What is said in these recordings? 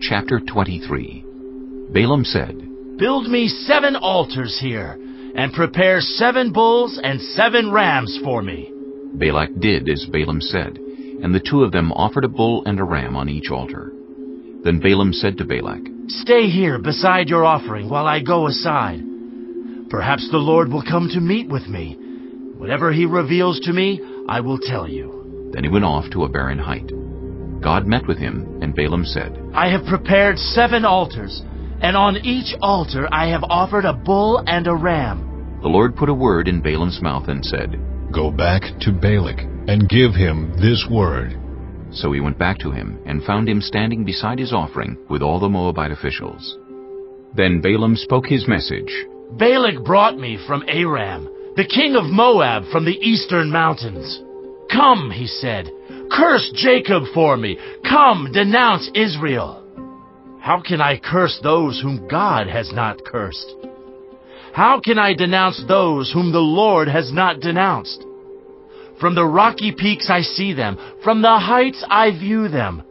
Chapter 23. Balaam said, Build me 7 altars here, and prepare 7 bulls and 7 rams for me. Balak did as Balaam said, and the 2 of them offered a bull and a ram on each altar. Then Balaam said to Balak, Stay here beside your offering while I go aside. Perhaps the Lord will come to meet with me. Whatever he reveals to me, I will tell you. Then he went off to a barren height. God met with him, and Balaam said, I have prepared 7 altars, and on each altar I have offered a bull and a ram. The Lord put a word in Balaam's mouth and said, Go back to Balak, and give him this word. So he went back to him, and found him standing beside his offering with all the Moabite officials. Then Balaam spoke his message. Balak brought me from Aram, the king of Moab from the eastern mountains. Come, he said, curse Jacob for me. Come, denounce Israel. How can I curse those whom God has not cursed? How can I denounce those whom the Lord has not denounced? From the rocky peaks I see them, from the heights I view them.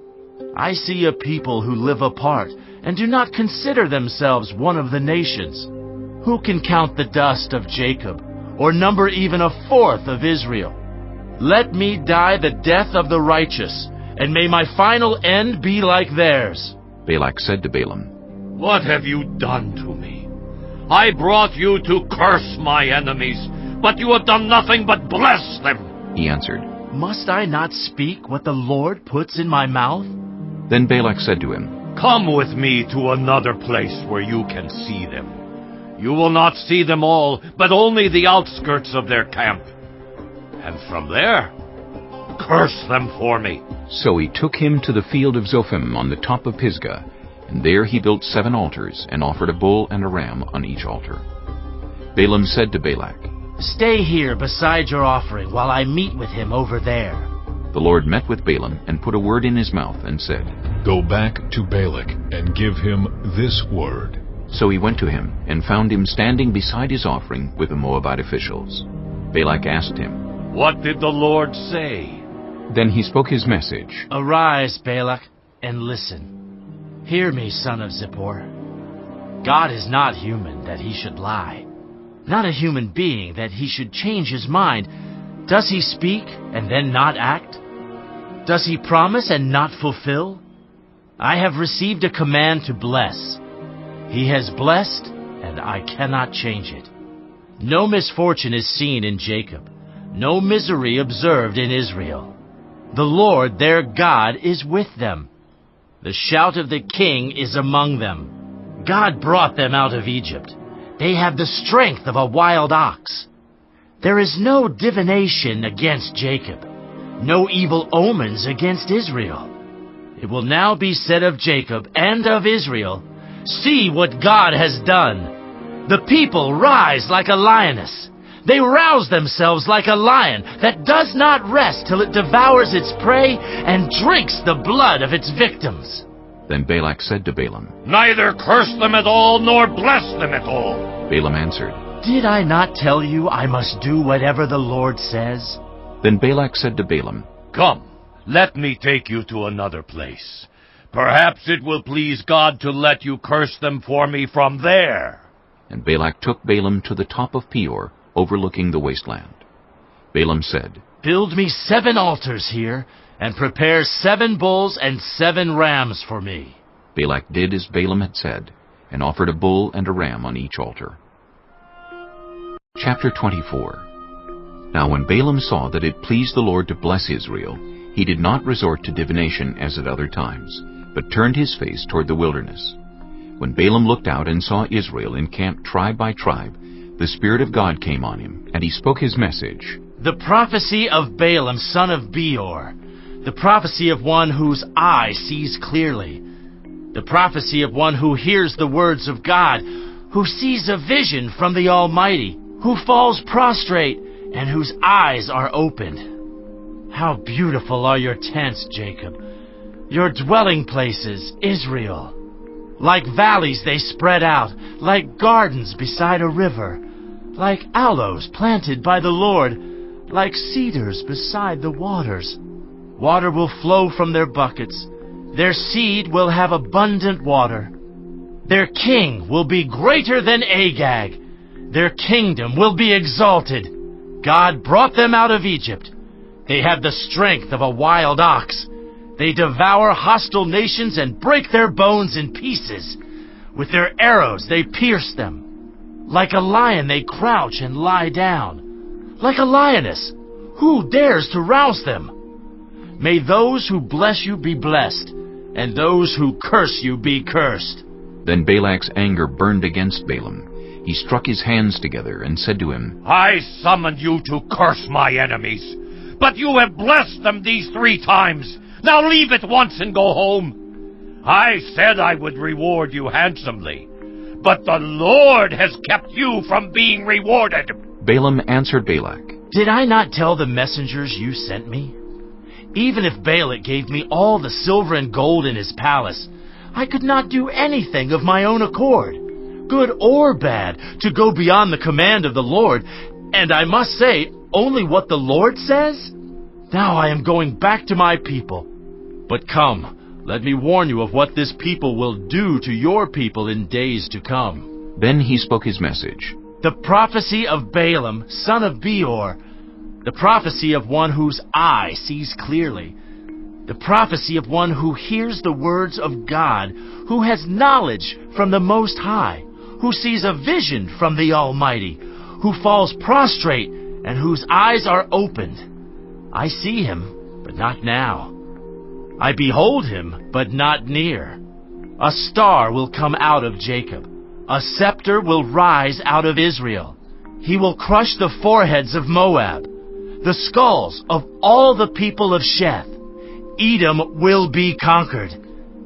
I see a people who live apart and do not consider themselves one of the nations. Who can count the dust of Jacob, or number even 1/4 of Israel? Let me die the death of the righteous, and may my final end be like theirs. Balak said to Balaam, What have you done to me? I brought you to curse my enemies, but you have done nothing but bless them. He answered, Must I not speak what the Lord puts in my mouth? Then Balak said to him, Come with me to another place where you can see them. You will not see them all, but only the outskirts of their camp. And from there, curse them for me. So he took him to the field of Zophim on the top of Pisgah, and there he built 7 altars, and offered a bull and a ram on each altar. Balaam said to Balak, Stay here beside your offering while I meet with him over there. The Lord met with Balaam and put a word in his mouth and said, Go back to Balak, and give him this word. So he went to him, and found him standing beside his offering with the Moabite officials. Balak asked him, What did the Lord say? Then he spoke his message. Arise, Balak, and listen. Hear me, son of Zippor. God is not human that he should lie, not a human being that he should change his mind. Does he speak and then not act? Does he promise and not fulfill? I have received a command to bless. He has blessed, and I cannot change it. No misfortune is seen in Jacob, no misery observed in Israel. The Lord their God is with them. The shout of the king is among them. God brought them out of Egypt. They have the strength of a wild ox. There is no divination against Jacob, no evil omens against Israel. It will now be said of Jacob and of Israel, See what God has done. The people rise like a lioness. They rouse themselves like a lion that does not rest till it devours its prey and drinks the blood of its victims. Then Balak said to Balaam, Neither curse them at all, nor bless them at all. Balaam answered, Did I not tell you I must do whatever the Lord says? Then Balak said to Balaam, Come, let me take you to another place. Perhaps it will please God to let you curse them for me from there. And Balak took Balaam to the top of Peor, overlooking the wasteland. Balaam said, Build me 7 altars here, and prepare 7 bulls and 7 rams for me. Balak did as Balaam had said, and offered a bull and a ram on each altar. Chapter 24. Now when Balaam saw that it pleased the Lord to bless Israel, he did not resort to divination as at other times, but turned his face toward the wilderness. When Balaam looked out and saw Israel encamped tribe by tribe, the Spirit of God came on him, and he spoke his message. The prophecy of Balaam, son of Beor, the prophecy of one whose eye sees clearly, the prophecy of one who hears the words of God, who sees a vision from the Almighty, who falls prostrate, and whose eyes are opened. How beautiful are your tents, Jacob, your dwelling places, Israel. Like valleys they spread out, like gardens beside a river, like aloes planted by the Lord, like cedars beside the waters. Water will flow from their buckets, Their seed will have abundant water. Their king will be greater than Agag. Their kingdom will be exalted. God brought them out of Egypt. They have the strength of a wild ox. They devour hostile nations and break their bones in pieces. With their arrows they pierce them. Like a lion they crouch and lie down. Like a lioness, who dares to rouse them? May those who bless you be blessed, and those who curse you be cursed. Then Balak's anger burned against Balaam. He struck his hands together and said to him, I summoned you to curse my enemies, but you have blessed them these 3 times. Now leave at once and go home. I said I would reward you handsomely, but the Lord has kept you from being rewarded. Balaam answered Balak, Did I not tell the messengers you sent me? Even if Balak gave me all the silver and gold in his palace, I could not do anything of my own accord, good or bad, to go beyond the command of the Lord, and I must say, only what the Lord says? Now I am going back to my people. But come, let me warn you of what this people will do to your people in days to come. Then he spoke his message. The prophecy of Balaam, son of Beor, the prophecy of one whose eye sees clearly, the prophecy of one who hears the words of God, who has knowledge from the Most High, who sees a vision from the Almighty, who falls prostrate and whose eyes are opened. I see him, but not now. I behold him, but not near. A star will come out of Jacob. A scepter will rise out of Israel. He will crush the foreheads of Moab, the skulls of all the people of Sheth. Edom will be conquered.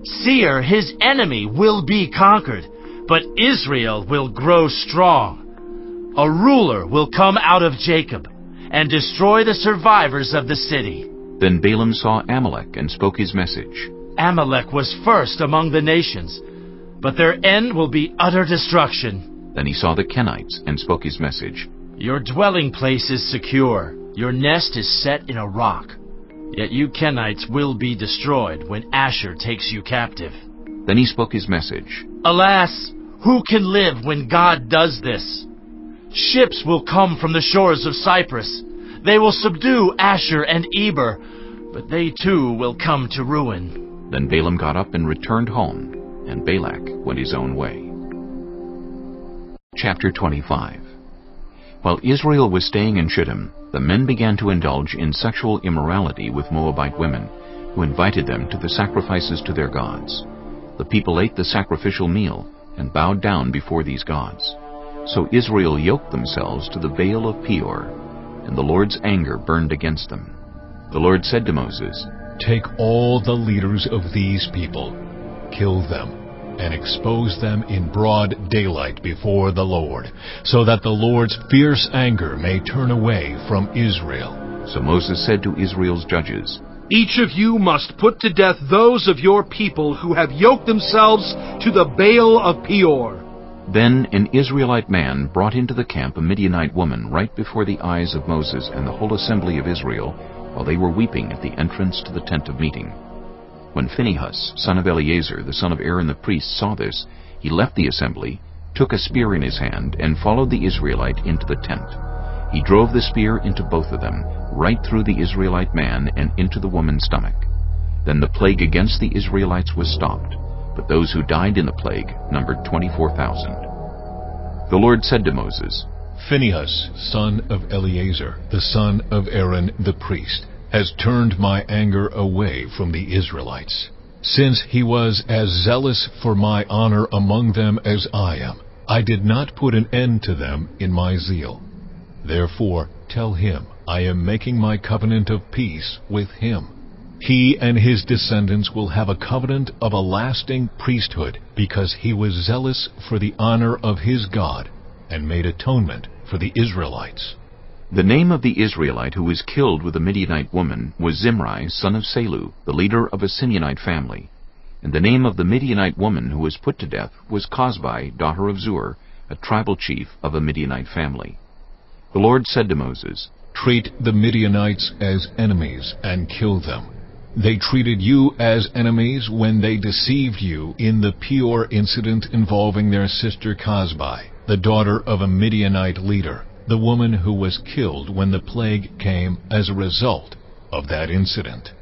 Seir, his enemy, will be conquered, but Israel will grow strong. A ruler will come out of Jacob and destroy the survivors of the city. Then Balaam saw Amalek and spoke his message. Amalek was first among the nations, but their end will be utter destruction. Then he saw the Kenites and spoke his message. Your dwelling place is secure. Your nest is set in a rock. Yet you Kenites will be destroyed when Asher takes you captive. Then he spoke his message. Alas, who can live when God does this? Ships will come from the shores of Cyprus. They will subdue Asher and Eber, but they too will come to ruin. Then Balaam got up and returned home, and Balak went his own way. Chapter 25. While Israel was staying in Shittim, the men began to indulge in sexual immorality with Moabite women, who invited them to the sacrifices to their gods. The people ate the sacrificial meal and bowed down before these gods. So Israel yoked themselves to the Baal of Peor, and the Lord's anger burned against them. The Lord said to Moses, Take all the leaders of these people, kill them, and expose them in broad daylight before the Lord, so that the Lord's fierce anger may turn away from Israel. So Moses said to Israel's judges, Each of you must put to death those of your people who have yoked themselves to the Baal of Peor. Then an Israelite man brought into the camp a Midianite woman right before the eyes of Moses and the whole assembly of Israel, while they were weeping at the entrance to the tent of meeting. When Phinehas, son of Eleazar, the son of Aaron the priest, saw this, he left the assembly, took a spear in his hand, and followed the Israelite into the tent. He drove the spear into both of them, right through the Israelite man and into the woman's stomach. Then the plague against the Israelites was stopped, but those who died in the plague numbered 24,000. The Lord said to Moses, Phinehas, son of Eleazar, the son of Aaron the priest, has turned my anger away from the Israelites. Since he was as zealous for my honor among them as I am, I did not put an end to them in my zeal. Therefore tell him I am making my covenant of peace with him. He and his descendants will have a covenant of a lasting priesthood, because he was zealous for the honor of his God and made atonement for the Israelites. The name of the Israelite who was killed with the Midianite woman was Zimri, son of Salu, the leader of a Simeonite family. And the name of the Midianite woman who was put to death was Cosbi, daughter of Zur, a tribal chief of a Midianite family. The Lord said to Moses, Treat the Midianites as enemies and kill them. They treated you as enemies when they deceived you in the Peor incident involving their sister Cosbi, the daughter of a Midianite leader, the woman who was killed when the plague came as a result of that incident.